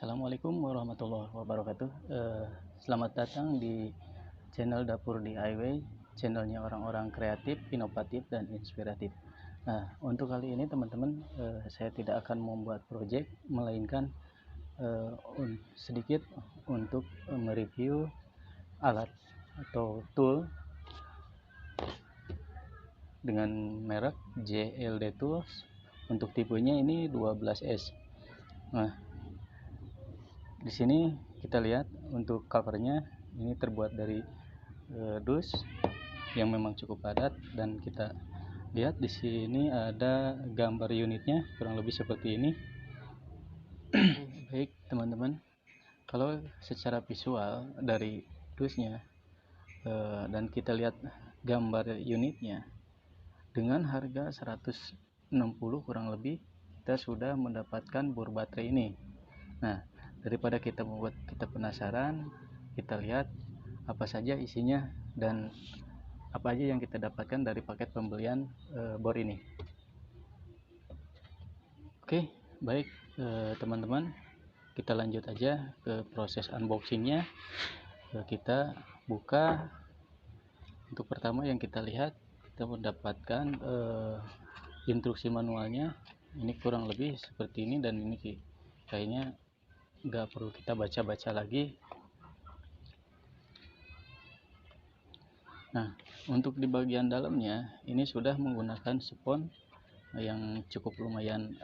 Assalamualaikum warahmatullahi wabarakatuh. Selamat datang di channel Dapur DIY, channelnya orang-orang kreatif, inovatif, dan inspiratif. Nah, untuk kali ini teman-teman, saya tidak akan membuat project, melainkan sedikit untuk mereview alat atau tool dengan merek JLD Tools. Untuk tipenya ini 12S. Nah, di sini kita lihat untuk covernya ini terbuat dari dus yang memang cukup padat, dan kita lihat di sini ada gambar unitnya kurang lebih seperti ini. Baik teman-teman, kalau secara visual dari dusnya dan kita lihat gambar unitnya dengan harga 160 kurang lebih, kita sudah mendapatkan bor baterai ini. Nah, daripada kita membuat kita penasaran, kita lihat apa saja isinya dan apa aja yang kita dapatkan dari paket pembelian bor ini. Oke, baik teman-teman, kita lanjut aja ke proses unboxingnya. Kita buka. Untuk pertama yang kita lihat, kita mendapatkan instruksi manualnya. Ini kurang lebih seperti ini, dan ini kayaknya nggak perlu kita baca-baca lagi. Nah, untuk di bagian dalamnya ini sudah menggunakan spons yang cukup lumayan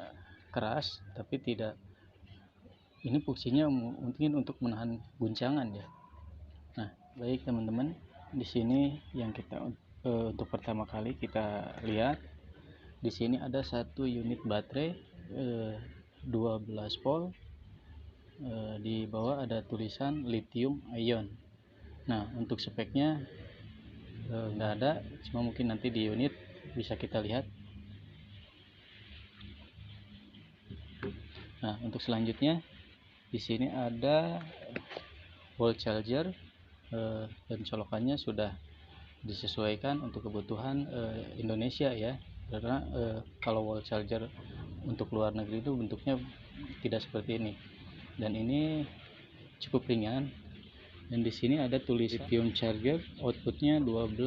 keras, tapi tidak, ini fungsinya mungkin untuk menahan guncangan ya. Nah, baik teman-teman, di sini yang kita untuk pertama kali kita lihat, di sini ada satu unit baterai 12 volt. Di bawah ada tulisan lithium ion. Nah, untuk speknya nggak ada, cuma mungkin nanti di unit bisa kita lihat. Nah, untuk selanjutnya di sini ada wall charger, dan colokannya sudah disesuaikan untuk kebutuhan Indonesia ya, karena kalau wall charger untuk luar negeri itu bentuknya tidak seperti ini, dan ini cukup ringan. Dan di sini ada tulisan lithium charger, outputnya 12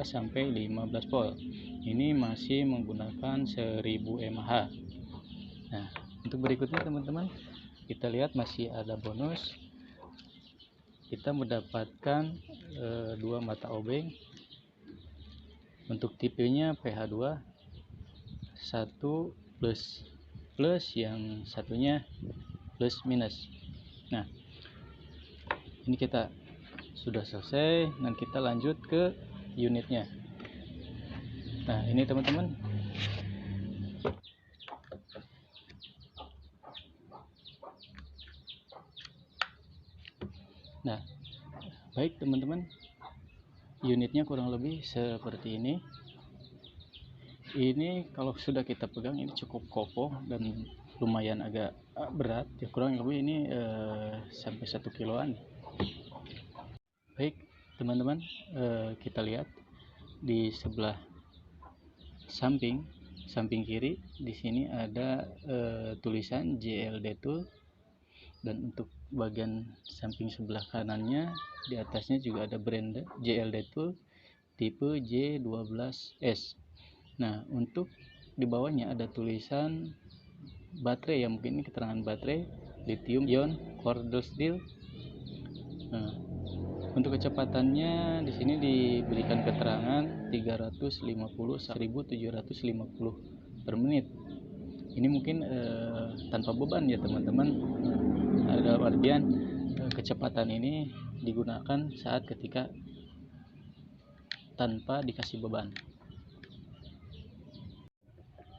sampai 15 volt. Ini masih menggunakan 1000 mAh. Nah, untuk berikutnya teman-teman, kita lihat masih ada bonus. Kita mendapatkan 2 mata obeng. Untuk tipenya PH2, satu plus, yang satunya plus minus. Nah, ini kita sudah selesai, dan kita lanjut ke unitnya. Nah, ini teman-teman, nah baik teman-teman, unitnya kurang lebih seperti ini. Ini kalau sudah kita pegang ini cukup kokoh dan lumayan agak berat ya, kurang lebih ini sampai 1 kiloan. Baik teman-teman, kita lihat di sebelah samping kiri, di sini ada tulisan JLD Tool, dan untuk bagian samping sebelah kanannya di atasnya juga ada brand JLD Tool tipe J12S. Nah, untuk di bawahnya ada tulisan baterai, yang mungkin ini keterangan baterai lithium ion cordless steel. Nah, untuk kecepatannya di sini diberikan keterangan 350-1750 per menit. Ini mungkin tanpa beban ya teman-teman. Ada artian kecepatan ini digunakan saat ketika tanpa dikasih beban.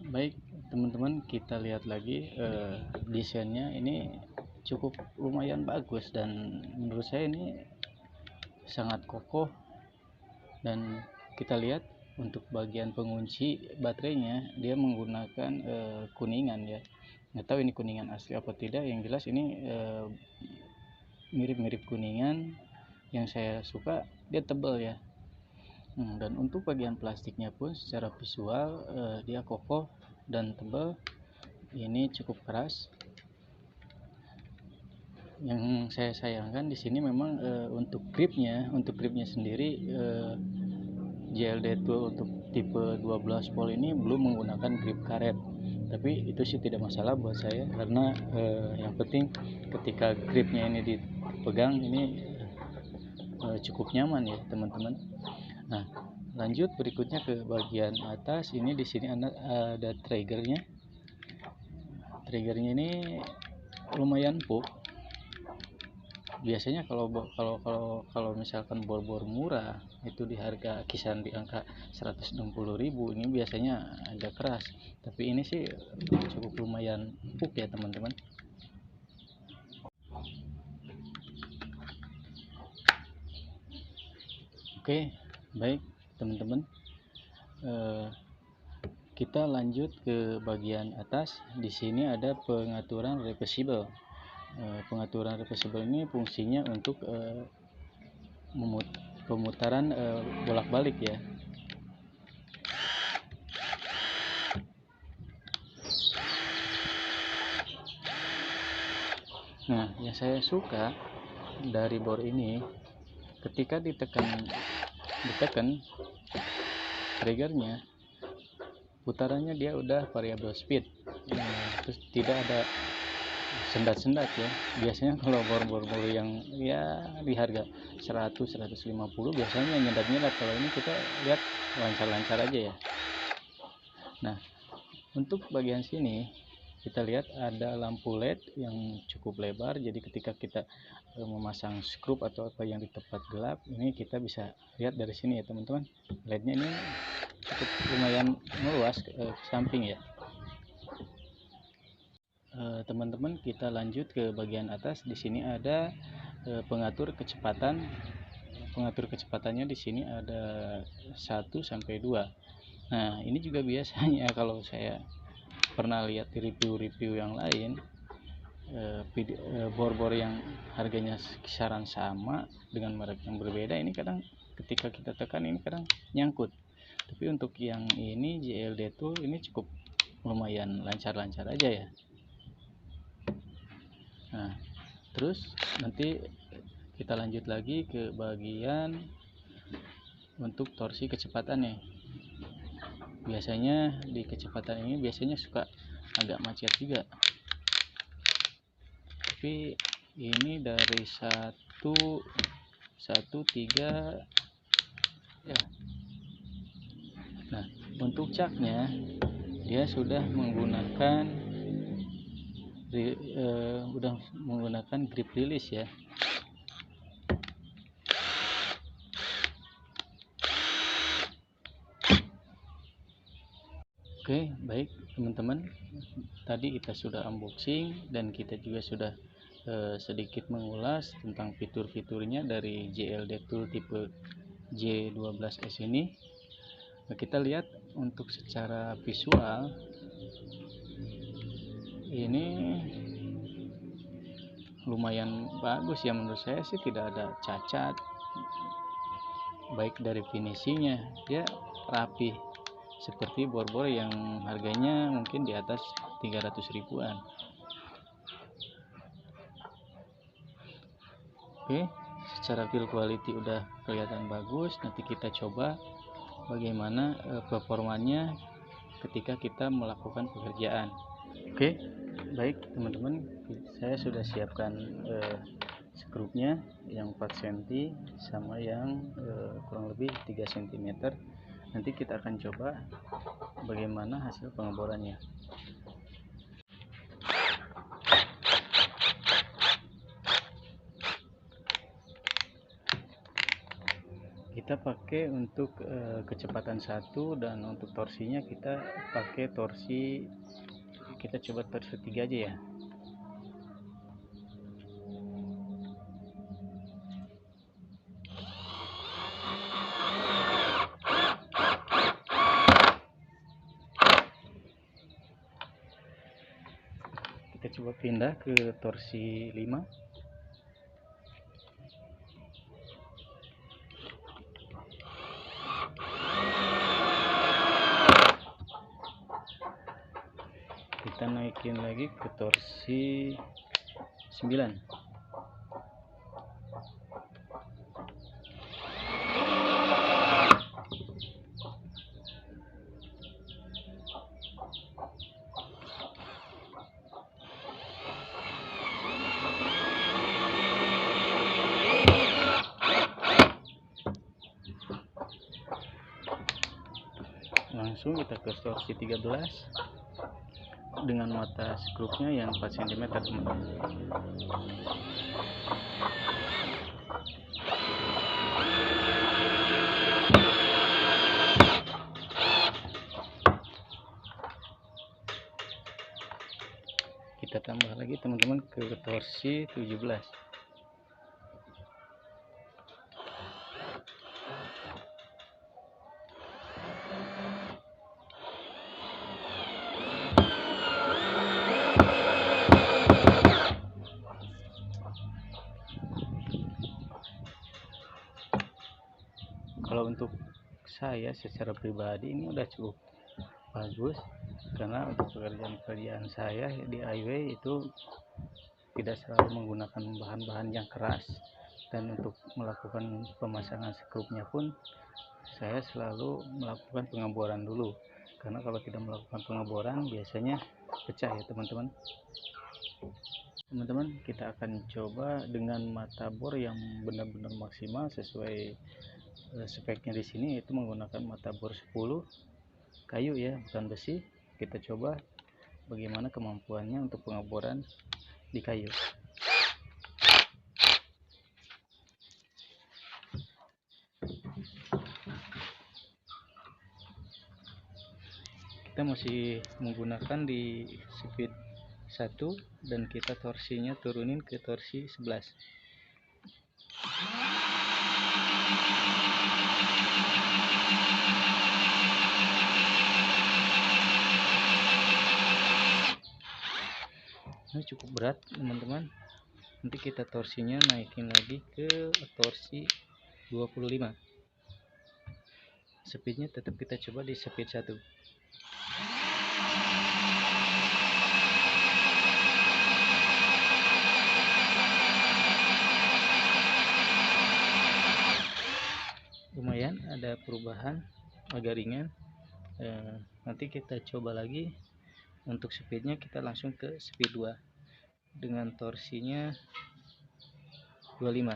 Baik teman-teman, kita lihat lagi desainnya ini cukup lumayan bagus, dan menurut saya ini sangat kokoh. Dan kita lihat untuk bagian pengunci baterainya, dia menggunakan kuningan ya. Nggak tahu ini kuningan asli apa tidak, yang jelas ini mirip-mirip kuningan. Yang saya suka dia tebal ya. Dan untuk bagian plastiknya pun secara visual dia kokoh dan tebal. Ini cukup keras. Yang saya sayangkan di sini memang untuk gripnya sendiri, JLD Tool untuk tipe 12 volt ini belum menggunakan grip karet, tapi itu sih tidak masalah buat saya karena yang penting ketika gripnya ini dipegang ini cukup nyaman ya teman-teman. Nah, lanjut berikutnya ke bagian atas. Ini di sini ada triggernya. Triggernya ini lumayan empuk. Biasanya kalau misalkan bor-bor murah itu di harga kisaran di angka 160.000, ini biasanya agak keras, tapi ini sih cukup lumayan empuk ya teman-teman. Oke, baik teman-teman, kita lanjut ke bagian atas. Di sini ada pengaturan reversible. Pengaturan reversible ini fungsinya untuk pemutaran bolak-balik ya. Nah, yang saya suka dari bor ini, ketika ditekan triggernya, putarannya dia udah variable speed. Terus tidak ada sendat-sendat ya. Biasanya kalau bor-bor yang ya di harga 100-150 biasanya nyendat-nyendat. Kalau ini kita lihat lancar-lancar aja ya. Nah, untuk bagian sini kita lihat ada lampu LED yang cukup lebar, jadi ketika kita memasang skrup atau apa yang di tempat gelap, ini kita bisa lihat dari sini ya teman-teman. LED-nya ini cukup lumayan meluas ke samping ya. Teman-teman, kita lanjut ke bagian atas. Di sini ada pengatur kecepatan. Pengatur kecepatannya di sini ada 1 sampai 2. Nah, ini juga biasanya kalau saya pernah lihat di review-review yang lain, bor-bor yang harganya kisaran sama dengan merek yang berbeda, ini kadang ketika kita tekan ini kadang nyangkut. Tapi untuk yang ini JLD Tool ini cukup lumayan lancar-lancar aja ya. Nah, terus nanti kita lanjut lagi ke bagian untuk torsi kecepatannya. Biasanya di kecepatan ini biasanya suka agak macet juga, tapi ini dari 1 3 ya. Nah, untuk caknya dia sudah menggunakan grip release ya. Oke, baik teman-teman, tadi kita sudah unboxing dan kita juga sudah sedikit mengulas tentang fitur-fiturnya dari JLD Tool tipe J12S ini. Nah, kita lihat untuk secara visual ini lumayan bagus ya, menurut saya sih tidak ada cacat, baik dari finishingnya dia rapi seperti bor-bor yang harganya mungkin di atas 300 ribuan. Oke, secara build quality udah kelihatan bagus. Nanti kita coba bagaimana performanya ketika kita melakukan pekerjaan. Oke, baik teman-teman, saya sudah siapkan skrupnya yang 4 cm sama yang kurang lebih 3 cm. Nanti kita akan coba bagaimana hasil pengeborannya. Kita pakai untuk kecepatan 1, dan untuk torsinya kita pakai torsi, kita coba torsi 3 aja ya. Kita coba pindah ke torsi 5. Kita naikin lagi ke torsi 9. langsung kita ke torsi 13 dengan mata skrupnya yang 4 cm, teman-teman. Kita tambah lagi, teman-teman, ke torsi 17. Kalau untuk saya secara pribadi ini udah cukup bagus, karena untuk pekerjaan saya di IW itu tidak selalu menggunakan bahan-bahan yang keras, dan untuk melakukan pemasangan skrupnya pun saya selalu melakukan pengeboran dulu, karena kalau tidak melakukan pengeboran biasanya pecah ya, teman-teman. Kita akan coba dengan mata bor yang benar-benar maksimal sesuai speknya di sini, yaitu menggunakan mata bor 10 kayu ya, bukan besi. Kita coba bagaimana kemampuannya untuk pengeboran di kayu. Kita masih menggunakan di speed 1 dan kita torsinya turunin ke torsi 11. Ini cukup berat, teman-teman. Nanti kita torsinya naikin lagi ke torsi 25. Speednya tetap kita coba di speed 1. Lumayan ada perubahan, agak ringan. Nanti kita coba lagi untuk speednya, kita langsung ke speed 2 dengan torsinya 25.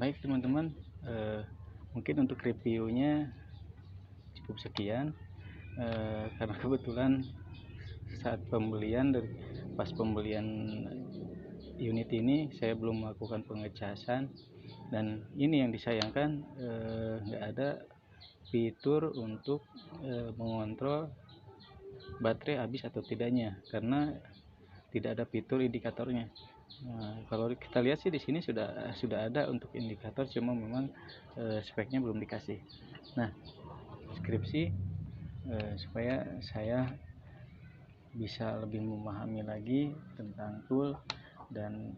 Baik, teman-teman, mungkin untuk reviewnya cukup sekian, karena kebetulan saat pembelian, pas pembelian unit ini saya belum melakukan pengecasan, dan ini yang disayangkan, nggak ada fitur untuk mengontrol baterai habis atau tidaknya, karena tidak ada fitur indikatornya. Nah, kalau kita lihat sih di sini sudah ada untuk indikator, cuma memang speknya belum dikasih. Nah, deskripsi supaya saya bisa lebih memahami lagi tentang tool, dan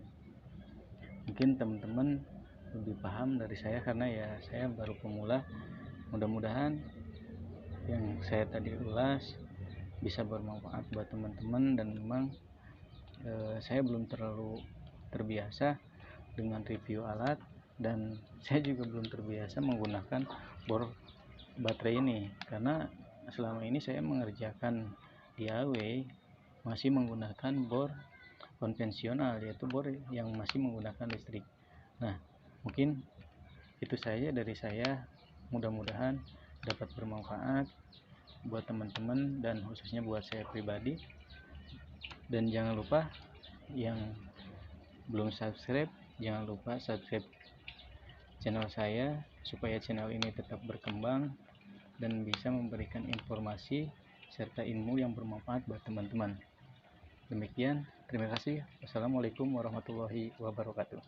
mungkin teman-teman lebih paham dari saya, karena ya saya baru pemula. Mudah-mudahan yang saya tadi ulas bisa bermanfaat buat teman-teman, dan memang saya belum terlalu terbiasa dengan review alat, dan saya juga belum terbiasa menggunakan bor baterai ini, karena selama ini saya mengerjakan DIY masih menggunakan bor konvensional, yaitu bor yang masih menggunakan listrik. Nah, mungkin itu saja dari saya. Mudah-mudahan dapat bermanfaat buat teman-teman dan khususnya buat saya pribadi. Dan jangan lupa yang belum subscribe, jangan lupa subscribe channel saya supaya channel ini tetap berkembang dan bisa memberikan informasi serta ilmu yang bermanfaat buat teman-teman. Demikian, terima kasih. Wassalamualaikum warahmatullahi wabarakatuh.